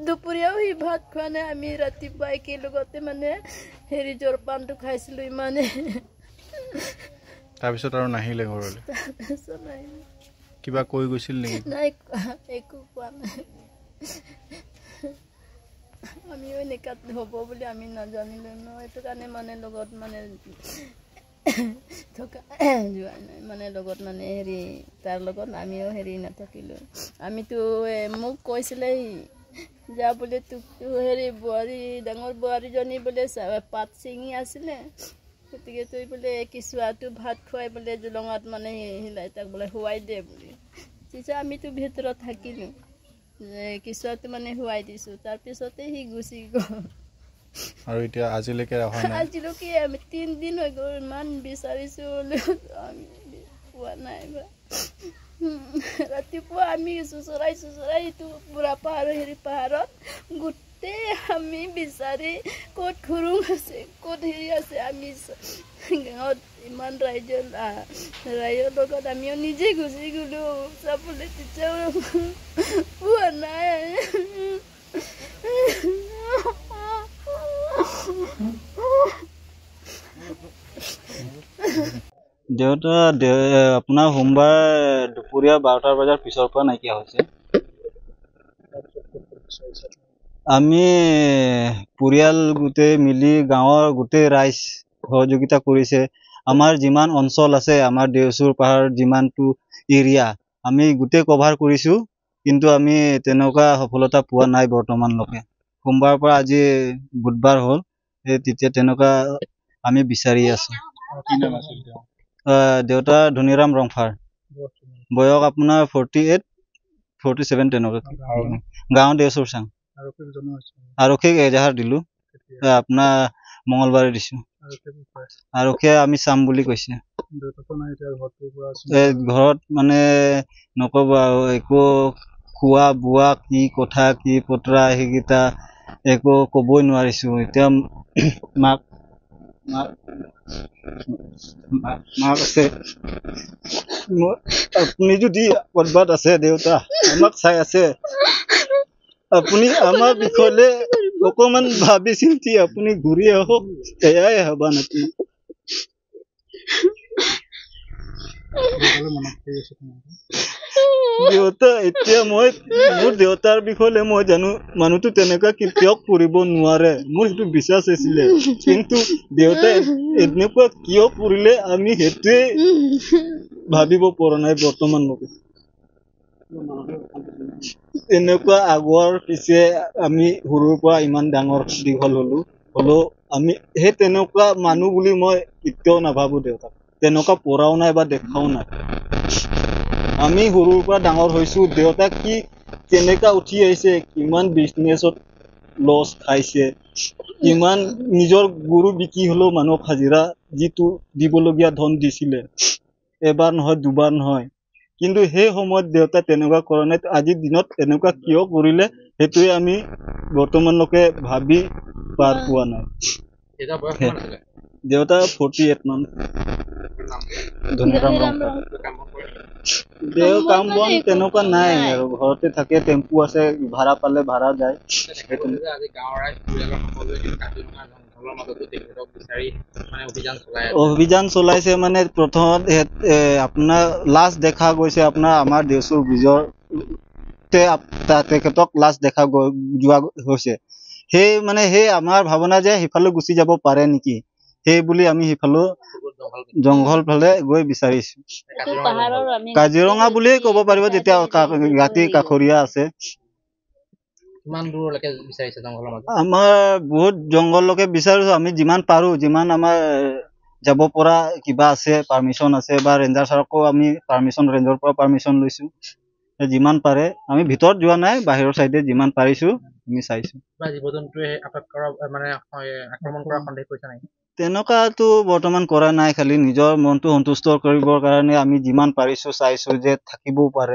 দুপৰীয়াও সি ভাত খোৱা নাই আমি ৰাতিপুৱা একেলগতে মানে হেৰি জলপানটো খাইছিলোঁ ইমানে তাৰপিছত আৰু নাহিলে ঘৰলৈ তাৰপিছত নাই কিবা কৈ গৈছিল নেকি নাই একো কোৱা নাই আমিও এনেকুৱা হ'ব বুলি আমি নাজানিলোঁ ন সেইটো কাৰণে মানে লগত মানে থকা যোৱা নাই মানে লগত মানে হেৰি তাৰ লগত আমিও হেৰি নাথাকিলোঁ আমিতো মোক কৈছিলে যা বোলে তোকতো হেৰি বোৱাৰী ডাঙৰ বোৱাৰীজনী বোলে পাত ছিঙি আছিলে গতিকে তই বোলে কেঁচুৱাটো ভাত খুৱাই বোলে জুলঙত মানে হিলাই তাক বোলে শুৱাই দে বুলি তেতিয়া আমিতো ভিতৰত থাকিলোঁ কেঁচুৱাটো মানে শুৱাই দিছোঁ তাৰপিছতে সি গুচি গ'ল আৰু এতিয়া আজিলৈকে অহা নাই আজিলৈকে আমি 3 দিন হৈ গ'ল ইমান বিচাৰিছোঁ হ'লেও আমি পোৱা নাই ৰাতিপুৱা আমি চুচৰাই ইটো বুঢ়া পাহাৰ হেৰি পাহাৰত গোটেই আমি বিচাৰি ক'ত খুৰুং আছে ক'ত হেৰি আছে আমি গাঁৱত ইমান ৰাইজৰ লগত আমিও নিজে গুচি গ'লোঁ চাবলৈ তেতিয়াও পোৱা নাই দেউতা আপোনাৰ সোমবাৰ দুপৰীয়া 12টা বজাৰ পিছৰ পৰা নাইকিয়া হৈছে আমি পৰিয়াল গোটেই মিলি গাঁৱৰ গোটেই ৰাইজ সহযোগিতা কৰিছে আমাৰ যিমান অঞ্চল আছে আমাৰ দেওচুৰ পাহাৰ যিমানটো এৰিয়া আমি গোটেই কভাৰ কৰিছোঁ কিন্তু আমি তেনেকুৱা সফলতা পোৱা নাই বৰ্তমানলৈকে সোমবাৰৰ পৰা আজি বুধবাৰ হ'ল তেতিয়া তেনেকুৱা আমি বিচাৰি আছো দেউতা ধুনীৰাম ৰংফাৰ বয়স আপোনাৰ 47 তেনেকুৱা গাঁও দেওচুৰ চাং আৰক্ষীক এজাহাৰ দিলোঁ আপোনাৰ মঙলবাৰে দিছোঁ আৰক্ষীয়ে আমি চাম বুলি কৈছে ঘৰত মানে নক'ব আৰু একো খোৱা বোৱা কি কথা কি পতৰা সেইকেইটা একো ক'বই নোৱাৰিছোঁ এতিয়া মাক আছে আপুনি যদি ক'ৰবাত আছে দেউতা আমাক চাই আছে আপুনি আমাৰ বিষয়লৈ অকমান ভাবি চিন্তি আপুনি ঘূৰি আহক এয়াই হবা নাপায় দেউতা এতিয়া মই মোৰ দেউতাৰ বিষয়লৈ মই জানো মানুহটো তেনেকুৱা কেতিয়াও কৰিব নোৱাৰে মোৰ সেইটো বিশ্বাস আছিলে কিন্তু দেউতাই এনেকুৱা কিয় কৰিলে আমি সেইটোৱে ভাবিব পৰা নাই বৰ্তমানলৈকে এনেকুৱা আগৰ পিছে আমি সৰুৰ পৰা ইমান ডাঙৰ দীঘল হ'লেও আমি সেই তেনেকুৱা মানুহ বুলি মই কেতিয়াও নাভাবো দেউতাক তেনেকুৱা পঢ়াও নাই বা দেখাও নাই আমি সৰুৰ পৰা ডাঙৰ হৈছো দেউতাক কি কেনেকা উঠি আহিছে কিমান বিজনেছত লছ খাইছে কিমান নিজৰ গৰু বিকি হ'লেও মানুহক হাজিৰা যিটো দিবলগীয়া ধন দিছিলে এবাৰ নহয় দুবাৰ নহয় কিন্তু সেই সময়ত দেউতা তেনেকুৱা কৰা নাই আজিৰ দিনত এনেকুৱা কিয় কৰিলে সেইটোৱে আমি বৰ্তমানলৈকে ভাবি পাৰ পোৱা নাই দেউতা 48 মান ধুনীৰাম দেউ কাম বন তেনেকুৱা নাই আৰু ঘৰতে থাকে টেম্পু আছে ভাড়া পালে ভাড়া যায় অভিযান চলাইছে মানে প্ৰথমত আপোনাৰ লাষ্ট দেখা গৈছে আপোনাৰ আমাৰ দেওচুৰ ব্ৰিজৰ তেখেতক লাষ্ট দেখা যোৱা হৈছে সেই আমাৰ ভাৱনা যে সিফালে গুচি যাব পাৰে নেকি সেই বুলি আমি সিফালে জংঘল ফালে গৈ বিচাৰিছো কাজিৰঙা বুলিয়ে ক'ব পাৰিব যেতিয়া ৰাতি কাষৰীয়া আছে আমাৰ বহুত জংঘললৈকে বিচাৰিছো আমি যিমান পাৰো যিমান আমাৰ যাব পৰা কিবা আছে পাৰমিশন আছে বা ৰেঞ্জাৰ ছাৰকো আমি ৰেঞ্জৰ পৰা পাৰমিশন লৈছো যিমান পাৰে আমি ভিতৰত যোৱা নাই বাহিৰৰ চাইডে যিমান পাৰিছো আমি চাইছো তেনেকুৱাতো বৰ্তমান কৰা নাই খালি নিজৰ মনটো সন্তুষ্ট কৰিবৰ কাৰণে আমি যিমান পাৰিছো চাইছো যে থাকিবও পাৰে